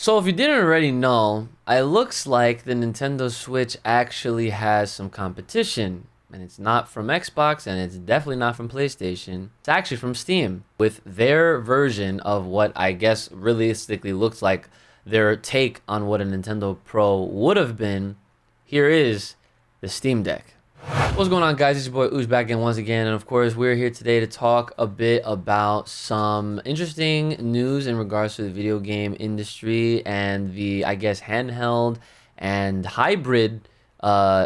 So if you didn't already know, it looks like the Nintendo Switch actually has some competition. And it's not from Xbox and it's definitely not from PlayStation. It's actually from Steam with their version of what I guess realistically looks like their take on what a Nintendo Pro would have been. Here is the Steam Deck. What's going on, guys? It's your boy Ooze back in once again, and of course we're here today to talk a bit about some interesting news in regards to the video game industry and the, I guess, handheld and hybrid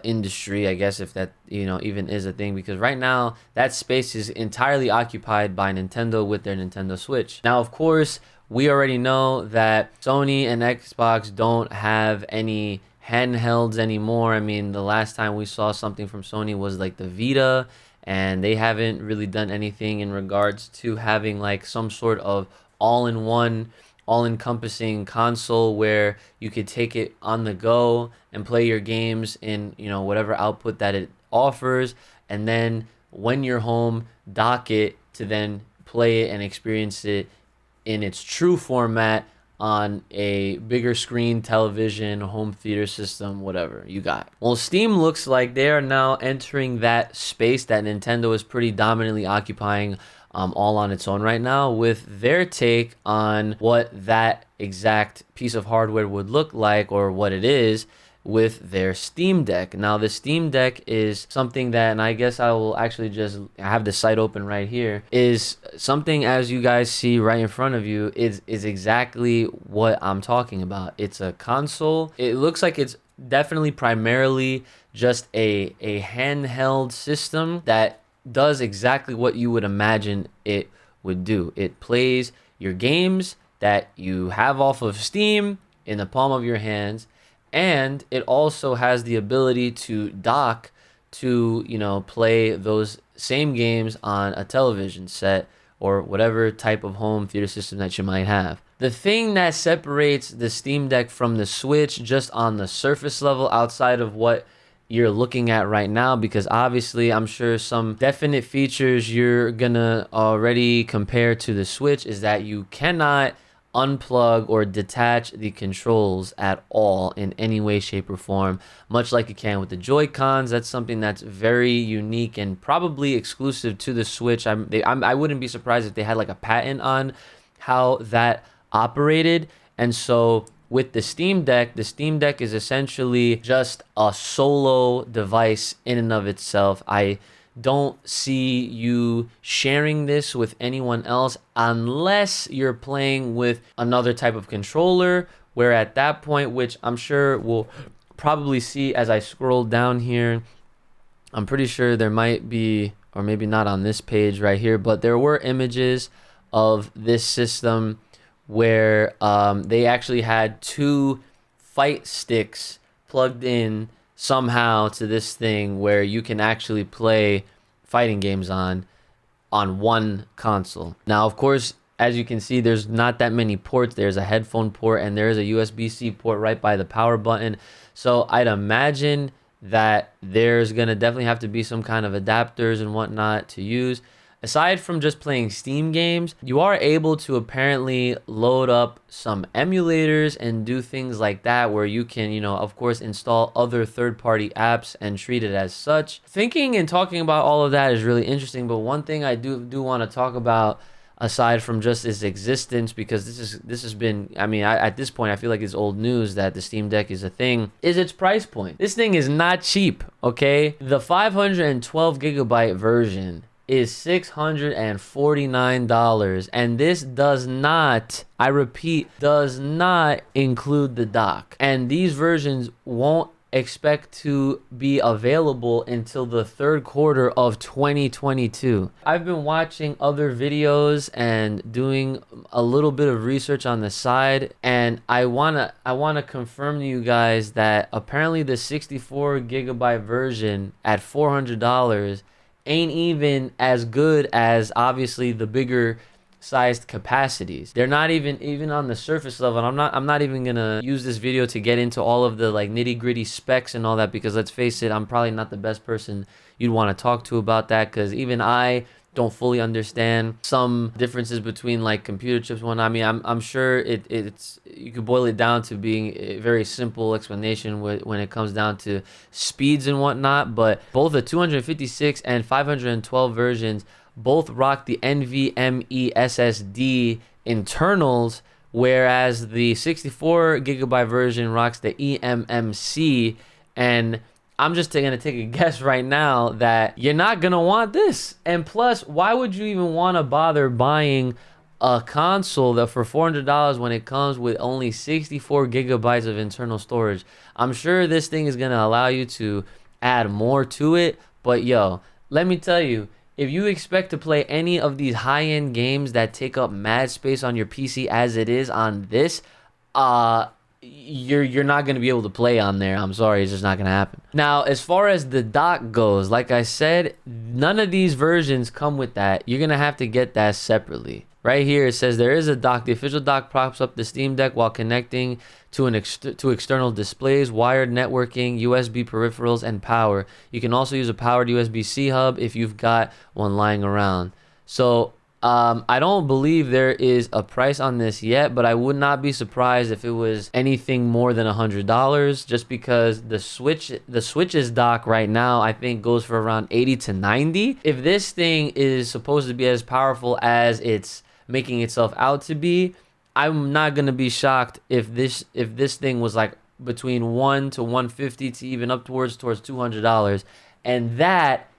industry, I guess, if that even is a thing, because right now that space is entirely occupied by Nintendo with their Nintendo Switch. Now, of course, we already know that Sony and Xbox don't have any handhelds anymore. I mean, the last time we saw something from Sony was like the Vita, and they haven't really done anything in regards to having like some sort of all-in-one, all-encompassing console where you could take it on the go and play your games in, whatever output that it offers, and then when you're home, dock it to then play it and experience it in its true format on a bigger screen, television, home theater system, whatever you got. Well, Steam looks like they are now entering that space that Nintendo is pretty dominantly occupying all on its own right now, with their take on what that exact piece of hardware would look like, or what it is, with their Steam Deck. Now, the Steam Deck is something that, and I guess I will actually just have the site open right here, is something, as you guys see right in front of you, is exactly what I'm talking about. It's a console. It looks like it's definitely primarily just a handheld system that does exactly what you would imagine it would do. It plays your games that you have off of Steam in the palm of your hands, and it also has the ability to dock to, play those same games on a television set or whatever type of home theater system that you might have. The thing that separates the Steam Deck from the Switch, just on the surface level, outside of what you're looking at right now, because obviously I'm sure some definite features you're gonna already compare to the Switch, is that you cannot unplug or detach the controls at all in any way, shape, or form, much like you can with the Joy-Cons. That's something that's very unique and probably exclusive to the Switch. I wouldn't be surprised if they had like a patent on how that operated. And so with the Steam Deck is essentially just a solo device in and of itself. I don't see you sharing this with anyone else unless you're playing with another type of controller, where at that point, which I'm sure we'll probably see as I scroll down here, I'm pretty sure there might be, or maybe not on this page right here, but there were images of this system where they actually had two fight sticks plugged in somehow to this thing where you can actually play fighting games on one console. Now, of course, as you can see, there's not that many ports. There's a headphone port and there's a USB-C port right by the power button. So I'd imagine that there's gonna definitely have to be some kind of adapters and whatnot to use. Aside from just playing Steam games, you are able to apparently load up some emulators and do things like that, where you can, of course, install other third-party apps and treat it as such. Thinking and talking about all of that is really interesting, but one thing I do want to talk about, aside from just its existence, because this has been, at this point I feel like it's old news that the Steam Deck is a thing, is its price point. This thing is not cheap, okay? The 512 gigabyte version is $649, and this does not, I repeat, does not include the dock. And these versions won't expect to be available until the third quarter of 2022. I've been watching other videos and doing a little bit of research on the side, and I wanna confirm to you guys that apparently the 64 gigabyte version at $400 ain't even as good as, obviously, the bigger sized capacities. They're not even on the surface level. And I'm not even gonna use this video to get into all of the like nitty-gritty specs and all that, because let's face it, I'm probably not the best person you'd want to talk to about that, because even I don't fully understand some differences between like computer chips and whatnot. I mean, I'm sure it's you could boil it down to being a very simple explanation when it comes down to speeds and whatnot. But both the 256 and 512 versions both rock the NVMe SSD internals, whereas the 64 gigabyte version rocks the eMMC. And I'm just gonna take a guess right now that you're not gonna want this. And plus, why would you even want to bother buying a console that for $400 when it comes with only 64 gigabytes of internal storage? I'm sure this thing is gonna allow you to add more to it, but yo, let me tell you, if you expect to play any of these high-end games that take up mad space on your PC as it is on this, you're not going to be able to play on there. I'm sorry, it's just not going to happen. Now, as far as the dock goes, like I said, none of these versions come with that. You're going to have to get that separately. Right here, it says there is a dock. The official dock props up the Steam Deck while connecting to external displays, wired networking, USB peripherals, and power. You can also use a powered USB-C hub if you've got one lying around. So I don't believe there is a price on this yet, but I would not be surprised if it was anything more than $100, just because the Switch's dock right now I think goes for around 80 to 90. If this thing is supposed to be as powerful as it's making itself out to be, I'm not gonna be shocked if this thing was like between 1 to 150 to even up towards $200, and that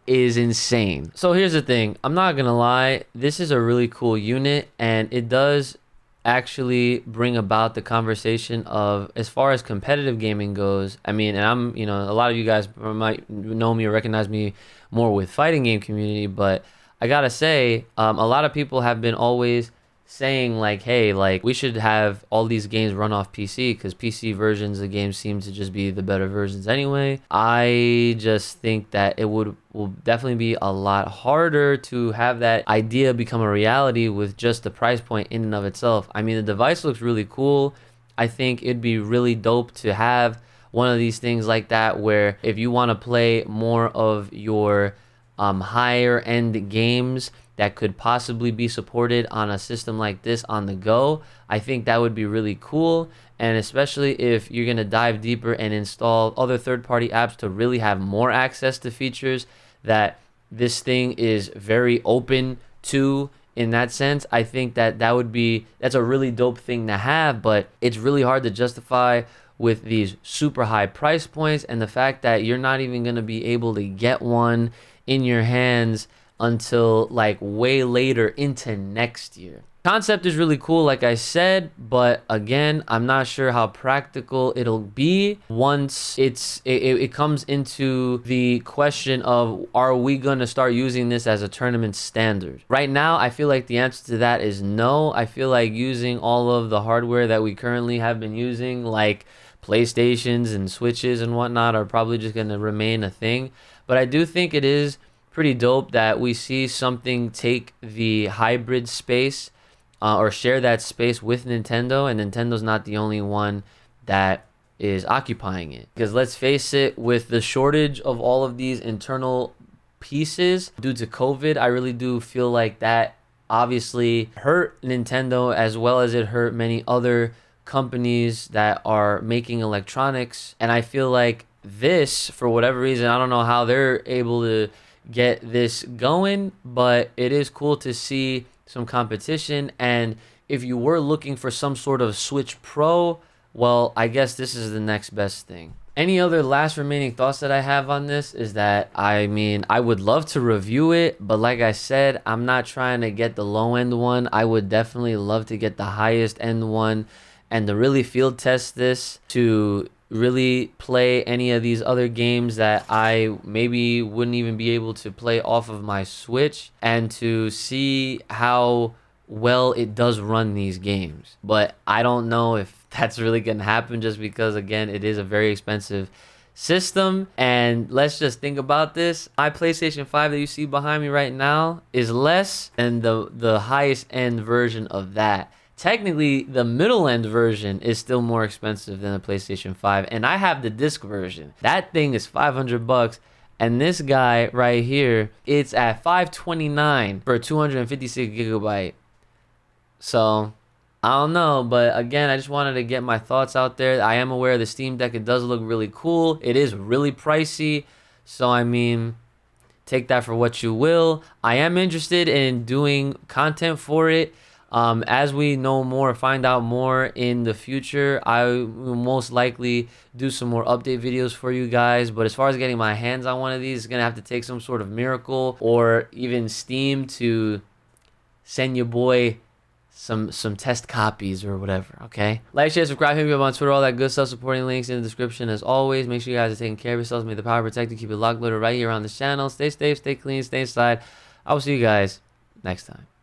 is insane. So here's the thing, I'm not gonna lie, this is a really cool unit, and it does actually bring about the conversation of, as far as competitive gaming goes. I mean, and I'm, you know, a lot of you guys might know me or recognize me more with fighting game community, but I gotta say, a lot of people have been always saying like, hey, like we should have all these games run off PC, because PC versions of games seem to just be the better versions anyway. I just think that it will definitely be a lot harder to have that idea become a reality with just the price point in and of itself. I mean, the device looks really cool. I think it'd be really dope to have one of these things like that, where if you want to play more of your higher end games that could possibly be supported on a system like this on the go, I think that would be really cool. And especially if you're going to dive deeper and install other third-party apps to really have more access to features that this thing is very open to in that sense, I think that's a really dope thing to have. But it's really hard to justify with these super high price points, and the fact that you're not even going to be able to get one in your hands until like way later into next year. Concept is really cool, like I said, but again, I'm not sure how practical it'll be once it comes into the question of, are we going to start using this as a tournament standard? Right now, I feel like the answer to that is no. I feel like using all of the hardware that we currently have been using, like PlayStations and Switches and whatnot, are probably just going to remain a thing. But I do think it is pretty dope that we see something take the hybrid space or share that space with Nintendo, and Nintendo's not the only one that is occupying it. Because let's face it, with the shortage of all of these internal pieces due to COVID, I really do feel like that obviously hurt Nintendo, as well as it hurt many other companies that are making electronics. And I feel like this, for whatever reason, I don't know how they're able to get this going, but it is cool to see some competition. And if you were looking for some sort of Switch Pro, well, I guess this is the next best thing. Any other last remaining thoughts that I have on this is that, I mean, I would love to review it, but like I said, I'm not trying to get the low end one. I would definitely love to get the highest end one, and to really field test this, to really play any of these other games that I maybe wouldn't even be able to play off of my Switch, and to see how well it does run these games. But I don't know if that's really gonna happen, just because again, it is a very expensive system. And let's just think about this. My PlayStation 5 that you see behind me right now is less than the highest end version of that. Technically, the middle end version is still more expensive than the PlayStation 5, and I have the disc version. That thing is 500 bucks. And this guy right here, it's at 529 for a 256 gigabyte. So I don't know, but again, I just wanted to get my thoughts out there. I am aware of the Steam Deck. It does look really cool. It is really pricey. So I mean, take that for what you will. I am interested in doing content for it. As we know more, find out more in the future, I will most likely do some more update videos for you guys. But as far as getting my hands on one of these, it's going to have to take some sort of miracle, or even Steam to send your boy some test copies or whatever. Okay, like, share, subscribe, hit me up on Twitter, all that good stuff. Supporting links in the description. As always, make sure you guys are taking care of yourselves. May the power protect you. Keep it locked, loaded right here on this channel. Stay safe, stay clean, stay inside. I will see you guys next time.